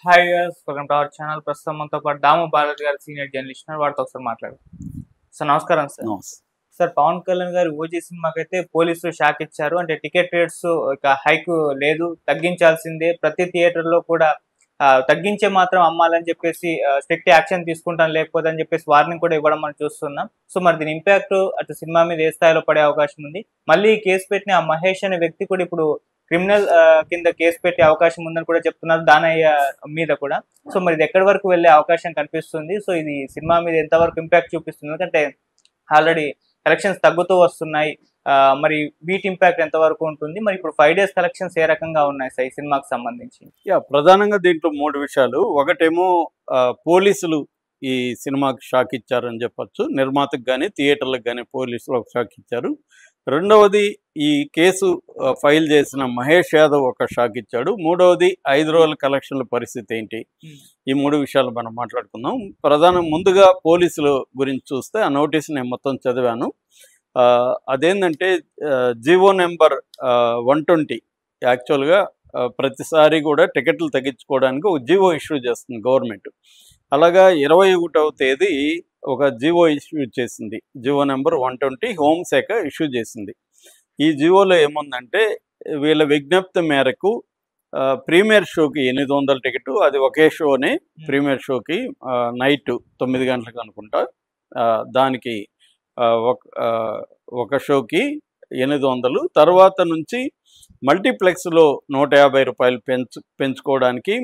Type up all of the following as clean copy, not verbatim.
Hi guys, welcome to our channel. ప్రస్తుతం మనతో పాటు దాము బాలాజీ గారు సీనియర్ జర్నలిస్ట్ వారితో ఒకసారి మాట్లాడు. సార్ నమస్కారం సార్. సార్, పవన్ కళ్యాణ్ గారు ఓజీ సినిమాకైతే పోలీసులు షాక్ ఇచ్చారు. అంటే టికెట్ రేట్స్ ఇక హైక్ లేదు, తగ్గించాల్సిందే, ప్రతి థియేటర్లో కూడా తగ్గించే మాత్రం అమ్మాలని చెప్పేసి స్ట్రిక్ట్ యాక్షన్ తీసుకుంటాం లేకపోతే అని చెప్పేసి వార్నింగ్ కూడా ఇవ్వడం మనం చూస్తున్నాం. సో మరి దీని ఇంపాక్ట్ అటు సినిమా మీద ఏ స్థాయిలో పడే అవకాశం ఉంది? మళ్ళీ కేసు పెట్టిన ఆ మహేష్ అనే వ్యక్తి కూడా ఇప్పుడు క్రిమినల్ కింద కేసు పెట్టే అవకాశం ఉందని కూడా చెప్తున్నారు దానయ్య మీద కూడా. సో మరి ఇది ఎక్కడి వరకు వెళ్ళే అవకాశం కనిపిస్తుంది? సో ఇది సినిమా మీద ఎంతవరకు ఇంపాక్ట్ చూపిస్తుంది? ఎందుకంటే ఆల్రెడీ కలెక్షన్స్ తగ్గుతూ వస్తున్నాయి. మరి వీటి ఇంపాక్ట్ ఎంతవరకు ఉంటుంది? మరి ఇప్పుడు 5 days కలెక్షన్స్ ఏ రకంగా ఉన్నాయి సార్ ఈ సినిమాకి సంబంధించి? ప్రధానంగా దీంట్లో 3 విషయాలు. ఒకటేమో పోలీసులు ఈ సినిమాకి షాక్ ఇచ్చారని చెప్పొచ్చు. నిర్మాతకు కానీ థియేటర్లకు కానీ పోలీసులు ఒక షాక్ ఇచ్చారు. రెండవది ఈ కేసు ఫైల్ చేసిన మహేష్ యాదవ్ ఒక షాక్ ఇచ్చాడు. మూడవది 5 రోజుల కలెక్షన్ల పరిస్థితి ఏంటి? ఈ 3 విషయాలు మనం మాట్లాడుకుందాం. ముందుగా పోలీసుల గురించి చూస్తే ఆ నోటీస్ నేను మొత్తం చదివాను. అదేంటంటే జీవో నెంబర్ 120 యాక్చువల్గా ప్రతిసారి కూడా టికెట్లు తగ్గించుకోవడానికి ఒక జీవో ఇష్యూ చేస్తుంది గవర్నమెంట్. అలాగా 21వ తేదీ ఒక జీవో ఇష్యూ చేసింది. జీవో నెంబర్ 120 హోంశాఖ ఇష్యూ చేసింది. ఈ జీవోలో ఏముందంటే వీళ్ళ విజ్ఞప్తి మేరకు ప్రీమియర్ షోకి 800 టికెట్, అది ఒకే షోనే ప్రీమియర్ షోకి నైట్ 9 గంటలకు అనుకుంటా, దానికి ఒక షోకి 800. తర్వాత నుంచి మల్టీప్లెక్స్లో 150 రూపాయలు పెంచుకోవడానికి,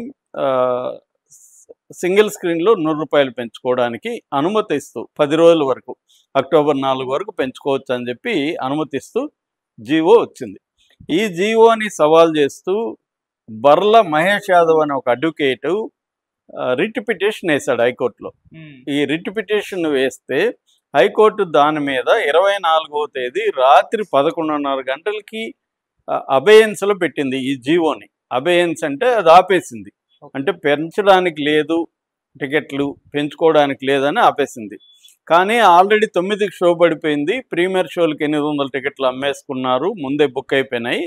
సింగిల్ స్క్రీన్లో 100 రూపాయలు పెంచుకోవడానికి అనుమతిస్తూ 10 రోజుల వరకు, అక్టోబర్ 4 వరకు పెంచుకోవచ్చు అని చెప్పి అనుమతిస్తూ జీవో వచ్చింది. ఈ జీవోని సవాల్ చేస్తూ బర్ల మహేష్ యాదవ్ అనే ఒక అడ్వకేటు రిట్ పిటిషన్ వేశాడు హైకోర్టులో. ఈ రిట్ పిటిషన్ వేస్తే హైకోర్టు దాని మీద 24వ తేదీ రాత్రి 11:30 గంటలకి అబేయన్స్లో పెట్టింది ఈ జీవోని. అబేయన్స్ అంటే అది ఆపేసింది, అంటే పెంచడానికి లేదు, టికెట్లు పెంచుకోవడానికి లేదని ఆపేసింది. కానీ ఆల్రెడీ 9కి షో పడిపోయింది. ప్రీమియర్ షోలకి 800 టికెట్లు అమ్మేసుకున్నారు, ముందే బుక్ అయిపోయినాయి,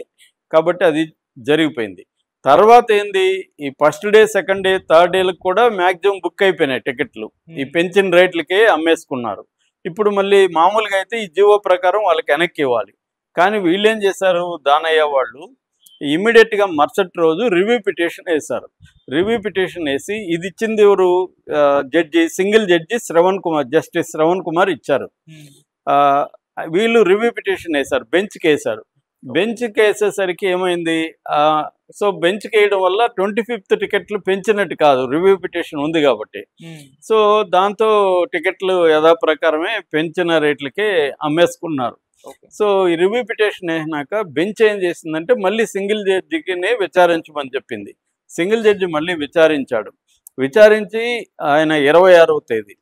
కాబట్టి అది జరిగిపోయింది. తర్వాత ఏంది, ఈ first day, second day, third డేలకు కూడా మ్యాక్సిమం బుక్ అయిపోయినాయి టికెట్లు. ఈ పెంచిన రేట్లకే అమ్మేసుకున్నారు. ఇప్పుడు మళ్ళీ మామూలుగా అయితే ఈ జీవో ప్రకారం వాళ్ళకి వెనక్కి ఇవ్వాలి. కానీ వీళ్ళు ఏం చేశారు, దానయ్య వాళ్ళు ఇమ్మీడియట్గా మరుసటి రోజు రివ్యూ పిటిషన్ వేశారు. రివ్యూ పిటిషన్ వేసి ఇది ఇచ్చింది ఎవరు, judge, single judge justice Shravan Kumar ఇచ్చారు. వీళ్ళు రివ్యూ పిటిషన్ వేశారు, బెంచ్కి వేశారు. బెంచ్కి వేసేసరికి ఏమైంది, సో బెంచ్కి వేయడం వల్ల 25th టికెట్లు పెంచినట్టు కాదు, రివ్యూ పిటిషన్ ఉంది కాబట్టి. సో దాంతో టికెట్లు యథాప్రకారమే పెంచిన రేట్లకే అమ్మేసుకున్నారు. సో ఈ రివ్యూ పిటిషన్ వేసినాక బెంచ్ ఏం చేసిందంటే మళ్ళీ సింగిల్ జడ్జికినే విచారించమని చెప్పింది. సింగిల్ జడ్జి మళ్ళీ విచారించాడు. విచారించి ఆయన 26వ తేదీ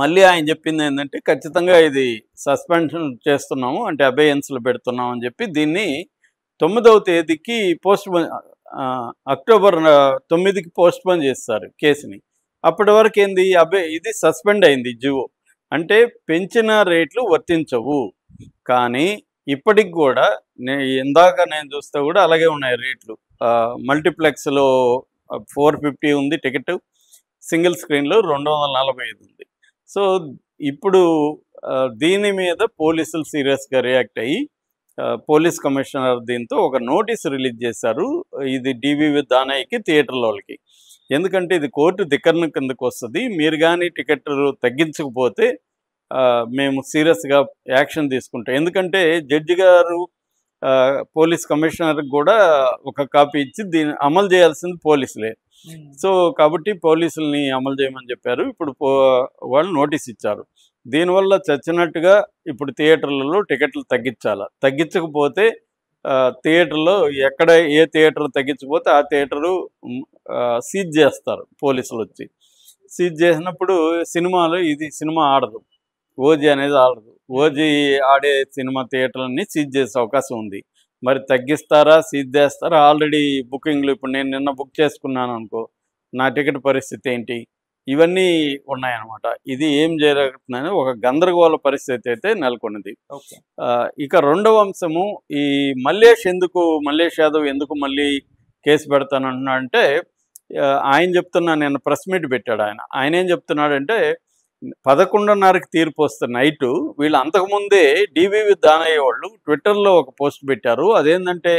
మళ్ళీ ఆయన చెప్పింది ఏంటంటే ఖచ్చితంగా ఇది సస్పెన్షన్ చేస్తున్నాము, అంటే అబేయన్స్లో పెడుతున్నాం అని చెప్పి దీన్ని 9వ తేదీకి అక్టోబర్ 9కి పోస్ట్పోన్ చేస్తారు కేసుని. అప్పటి వరకు ఏంది, ఇది సస్పెండ్ అయింది జీవో, అంటే పెంచిన రేట్లు వర్తించవు. కానీ ఇప్పటికి కూడా ఇందాక నేను చూస్తే కూడా అలాగే ఉన్నాయి రేట్లు. మల్టీప్లెక్స్లో 450 ఉంది టికెట్, సింగిల్ స్క్రీన్లో 245 ఉంది. సో ఇప్పుడు దీని మీద పోలీసులు సీరియస్గా రియాక్ట్ అయ్యి పోలీస్ కమిషనర్ దీంతో ఒక నోటీస్ రిలీజ్ చేశారు. ఇది డివివి దానయ్యకి, థియేటర్ల వాళ్ళకి. ఎందుకంటే ఇది కోర్టు ధిక్కరణ కిందకు వస్తుంది. మీరు కానీ టికెట్లు తగ్గించకపోతే మేము సీరియస్గా యాక్షన్ తీసుకుంటాం. ఎందుకంటే జడ్జి గారు పోలీస్ కమిషనర్కి కూడా ఒక కాపీ ఇచ్చి దీన్ని అమలు చేయాల్సింది పోలీసులే. సో కాబట్టి పోలీసుల్ని అమలు చేయమని చెప్పారు. ఇప్పుడు వాళ్ళు నోటీస్ ఇచ్చారు. దీనివల్ల చచ్చినట్టుగా ఇప్పుడు థియేటర్లలో టికెట్లు తగ్గించకపోతే థియేటర్లో ఎక్కడ ఏ థియేటర్ తగ్గించకపోతే ఆ థియేటరు సీజ్ చేస్తారు పోలీసులు వచ్చి. సీజ్ చేసినప్పుడు సినిమా ఆడదు, ఓజీ అనేది ఆడదు. ఓజీ ఆడే సినిమా థియేటర్లన్నీ సీజ్ చేసే అవకాశం ఉంది. మరి తగ్గిస్తారా, సీజ్ చేస్తారా? ఆల్రెడీ బుకింగ్లు, ఇప్పుడు నేను నిన్న బుక్ చేసుకున్నాను అనుకో, నా టికెట్ పరిస్థితి ఏంటి, ఇవన్నీ ఉన్నాయన్నమాట. ఇది ఏం జరుగుతుందని ఒక గందరగోళ పరిస్థితి అయితే నెలకొన్నది. ఇక రెండవ అంశము, ఈ మల్లేష్ యాదవ్ ఎందుకు మళ్ళీ కేసు పెడతానంటున్నా అంటే ఆయన చెప్తున్నా, నేను ప్రెస్ మీట్ పెట్టాడు ఆయన ఏం చెప్తున్నాడంటే 11:30కి తీర్పు వస్తుంది నైటు. వీళ్ళు అంతకుముందే డివివి దానయ్య వాళ్ళు ట్విట్టర్లో ఒక పోస్ట్ పెట్టారు. అదేంటంటే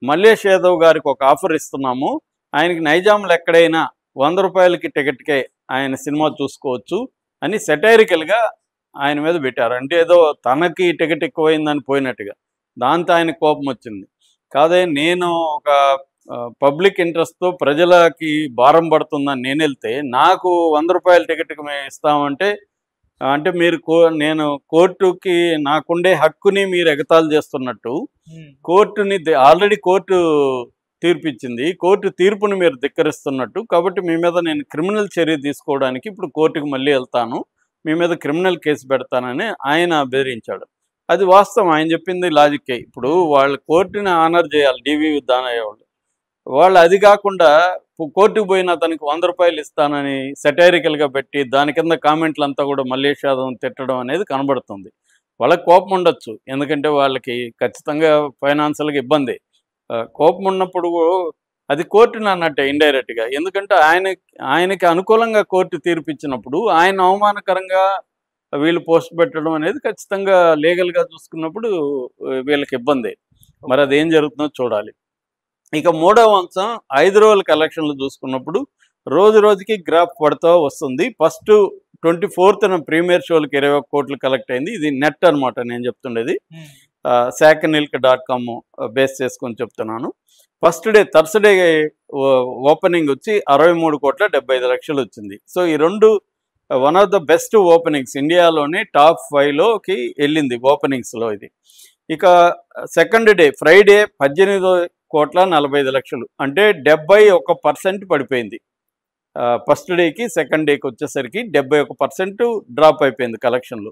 మల్లేష్ యాదవ్ గారికి ఒక ఆఫర్ ఇస్తున్నాము, ఆయనకి నైజాంలో ఎక్కడైనా 100 రూపాయలకి టికెట్కే ఆయన సినిమా చూసుకోవచ్చు అని సెటైరికల్గా ఆయన మీద పెట్టారు. అంటే ఏదో తనకి టికెట్ ఎక్కువైందని పోయినట్టుగా. దాంతో ఆయన కోపం వచ్చింది. కాదే, నేను ఒక పబ్లిక్ ఇంట్రెస్ట్తో ప్రజలకి భారం పడుతుందని నేను వెళ్తే నాకు 100 రూపాయల టికెట్కి మేము ఇస్తామంటే, అంటే మీరు నేను కోర్టుకి నాకుండే హక్కుని మీరు ఎగతాళి చేస్తున్నట్టు, కోర్టుని ఆల్రెడీ కోర్టు తీర్పిచ్చింది, కోర్టు తీర్పుని మీరు ధిక్కరిస్తున్నట్టు, కాబట్టి మీ మీద నేను క్రిమినల్ చర్య తీసుకోవడానికి ఇప్పుడు కోర్టుకు మళ్ళీ వెళ్తాను, మీ మీద క్రిమినల్ కేసు పెడతానని ఆయన బెదిరించాడు. అది వాస్తవం, ఆయన చెప్పింది లాజిక్కే. ఇప్పుడు వాళ్ళు కోర్టుని ఆనర్ చేయాలి డివివి దానయ్య వాళ్ళు అది కాకుండా కోర్టుకు పోయిన అతనికి 100 రూపాయలు ఇస్తానని సెటైరికల్గా పెట్టి దాని కింద కామెంట్లంతా కూడా మల్లేష్ యాదవ్ తిట్టడం అనేది కనబడుతుంది. వాళ్ళకి కోపం ఉండొచ్చు, ఎందుకంటే వాళ్ళకి ఖచ్చితంగా ఫైనాన్షియల్గా ఇబ్బంది. కోపం ఉన్నప్పుడు అది కోర్టుని అన్నట్టే ఇండైరెక్ట్గా, ఎందుకంటే ఆయనకి అనుకూలంగా కోర్టు తీర్పు ఇచ్చినప్పుడు ఆయన అవమానకరంగా వీళ్ళు పోస్ట్ పెట్టడం అనేది ఖచ్చితంగా లీగల్గా చూసుకున్నప్పుడు వీళ్ళకి ఇబ్బంది. మరి అదేం జరుగుతుందో చూడాలి. ఇక మూడవ అంశం 5 రోజుల కలెక్షన్లు చూసుకున్నప్పుడు రోజు రోజుకి గ్రాఫ్ పడుతూ వస్తుంది. ఫస్ట్ 24th ప్రీమియర్ షోలకి 21 కోట్లు కలెక్ట్ అయింది. ఇది నెట్ అనమాట నేను చెప్తుండేది, sakanilk.com బేస్ చేసుకొని చెప్తున్నాను. ఫస్ట్ డే థర్స్డే ఓపెనింగ్ వచ్చి 63,75,00,000 వచ్చింది. సో ఈ రెండు one of the best openings, ఇండియాలోనే టాప్ 5లోకి వెళ్ళింది ఓపెనింగ్స్లో ఇది. ఇక సెకండ్ డే ఫ్రైడే 18,45,00,000, అంటే 71% పడిపోయింది. ఫస్ట్ డేకి సెకండ్ డేకి వచ్చేసరికి 71% డ్రాప్ అయిపోయింది కలెక్షన్లు.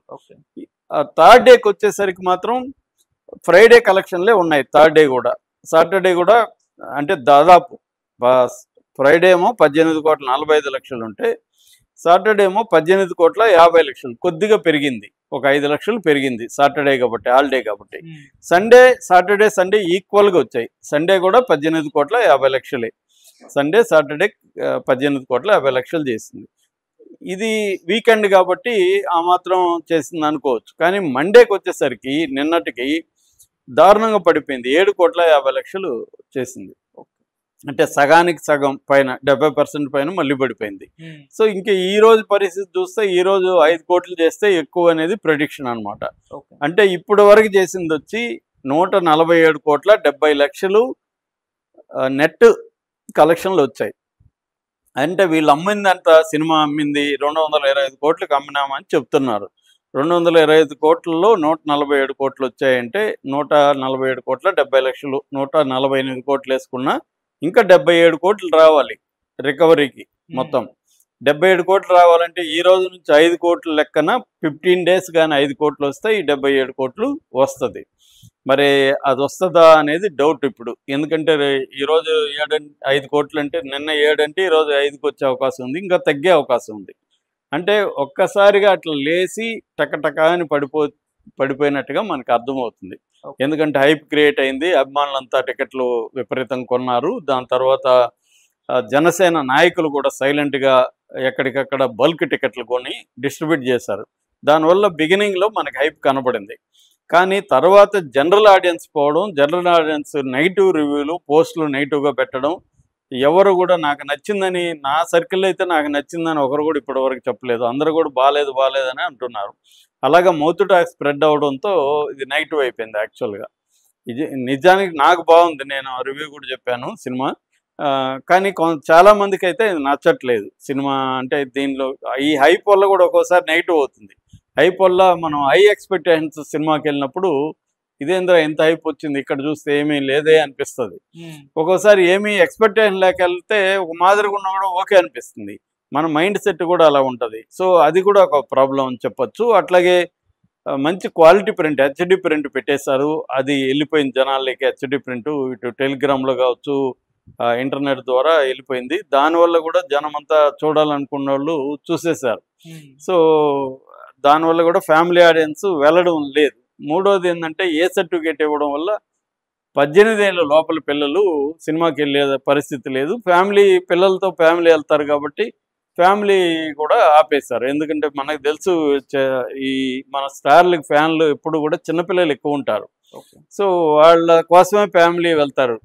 థర్డ్ డేకి వచ్చేసరికి మాత్రం ఫ్రైడే కలెక్షన్లే ఉన్నాయి. థర్డ్ డే కూడా, సాటర్డే కూడా, అంటే దాదాపు ఫ్రైడే ఏమో 18,45,00,000 ఉంటే సాటర్డే ఏమో 18,50,00,000, కొద్దిగా పెరిగింది, ఒక 5 లక్షలు పెరిగింది సాటర్డే కాబట్టి, హాలిడే కాబట్టి. సాటర్డే సండే ఈక్వల్గా వచ్చాయి. సండే కూడా 18,50,00,000, సండే సాటర్డే 18,50,00,000 చేసింది. ఇది వీకెండ్ కాబట్టి ఆ మాత్రం చేసింది అనుకోవచ్చు. కానీ మండేకి వచ్చేసరికి నిన్నటికి దారుణంగా పడిపోయింది, 7,50,00,000 చేసింది. అంటే సగానికి సగం పైన, 70% పైన మళ్ళీ పడిపోయింది. సో ఇంకా ఈ రోజు పరిస్థితి చూస్తే ఈ రోజు 5 కోట్లు చేస్తే ఎక్కువ అనేది ప్రెడిక్షన్ అనమాట. అంటే ఇప్పటి వరకు చేసింది వచ్చి 147,70,00,000 నెట్ కలెక్షన్లు వచ్చాయి. అంటే వీళ్ళు అమ్మింది అంత, సినిమా అమ్మింది 225 కోట్లకు అమ్మినామని చెప్తున్నారు. 225 కోట్లలో 147 కోట్లు వచ్చాయంటే 147,70,00,000, 148 కోట్లు వేసుకున్నా ఇంకా 77 కోట్లు రావాలి రికవరీకి. మొత్తం 77 కోట్లు రావాలంటే ఈ రోజు నుంచి 5 కోట్ల లెక్కన 15 days కానీ 5 కోట్లు వస్తే ఈ 77 కోట్లు వస్తుంది. మరి అది వస్తుందా అనేది డౌట్ ఇప్పుడు. ఎందుకంటే ఈరోజు 5 కోట్లు అంటే నిన్న 7 అంటే ఈరోజు 5కి వచ్చే అవకాశం ఉంది, ఇంకా తగ్గే అవకాశం ఉంది. అంటే ఒక్కసారిగా అట్లా లేచి టకటకా అని పడిపోయినట్టుగా మనకు అర్థమవుతుంది. ఎందుకంటే హైప్ క్రియేట్ అయింది, అభిమానులంతా టికెట్లు విపరీతంగా కొన్నారు. దాని తర్వాత జనసేన నాయకులు కూడా సైలెంట్గా ఎక్కడికక్కడ బల్క్ టికెట్లు కొని డిస్ట్రిబ్యూట్ చేశారు. దానివల్ల బిగినింగ్లో మనకి హైప్ కనబడింది. కానీ తర్వాత జనరల్ ఆడియన్స్ పోవడం, జనరల్ ఆడియన్స్ నెగిటివ్ రివ్యూలు, పోస్టులు నెగిటివ్గా పెట్టడం, ఎవరు కూడా నాకు నచ్చిందని, నా సర్కిల్లో అయితే నాకు నచ్చిందని ఒకరు కూడా ఇప్పటివరకు చెప్పలేదు. అందరూ కూడా బాగాలేదని అంటున్నారు. అలాగా మౌత్ టాక్ స్ప్రెడ్ అవడంతో ఇది నెగిటివ్ అయిపోయింది. యాక్చువల్గా ఇది నిజానికి నాకు బాగుంది, నేను రివ్యూ కూడా చెప్పాను సినిమా. కానీ చాలామందికి అయితే ఇది నచ్చట్లేదు సినిమా. అంటే దీనిలో ఈ హైప్ వల్ల కూడా ఒక్కోసారి నెగిటివ్ అవుతుంది. హైప్ వల్ల మనం హై ఎక్స్పెక్టేషన్స్ సినిమాకి వెళ్ళినప్పుడు ఇదేంద్రా ఎంత హైప్ వచ్చింది, ఇక్కడ చూస్తే ఏమీ లేదే అనిపిస్తుంది. ఒక్కోసారి ఏమీ ఎక్స్పెక్టేషన్ లేక వెళ్తే ఒక మాదిరిగా ఉన్నా కూడా ఓకే అనిపిస్తుంది. మన మైండ్ సెట్ కూడా అలా ఉంటుంది. సో అది కూడా ఒక ప్రాబ్లం అని చెప్పొచ్చు. అట్లాగే మంచి క్వాలిటీ ప్రింట్, హెచ్డి ప్రింట్ పెట్టేశారు. అది వెళ్ళిపోయింది జనాలకి. హెచ్డి ప్రింట్ ఇటు టెలిగ్రామ్లో కావచ్చు, ఇంటర్నెట్ ద్వారా వెళ్ళిపోయింది. దానివల్ల కూడా జనం అంతా చూడాలనుకున్న వాళ్ళు చూసేశారు. సో దానివల్ల కూడా ఫ్యామిలీ ఆడియన్స్ వెళ్ళడం లేదు. మూడోది ఏంటంటే ఏ సర్టిఫికేట్ ఇవ్వడం వల్ల 18 ఏళ్ళ లోపల పిల్లలు సినిమాకి వెళ్ళే పరిస్థితి లేదు. పిల్లలతో ఫ్యామిలీ వెళ్తారు కాబట్టి ఫ్యామిలీ కూడా ఆపేశారు. ఎందుకంటే మనకు తెలుసు ఈ మన స్టార్లకు ఫ్యాన్లు ఎప్పుడు కూడా చిన్నపిల్లలు ఎక్కువ ఉంటారు. సో వాళ్ళ కోసమే ఫ్యామిలీ వెళ్తారు.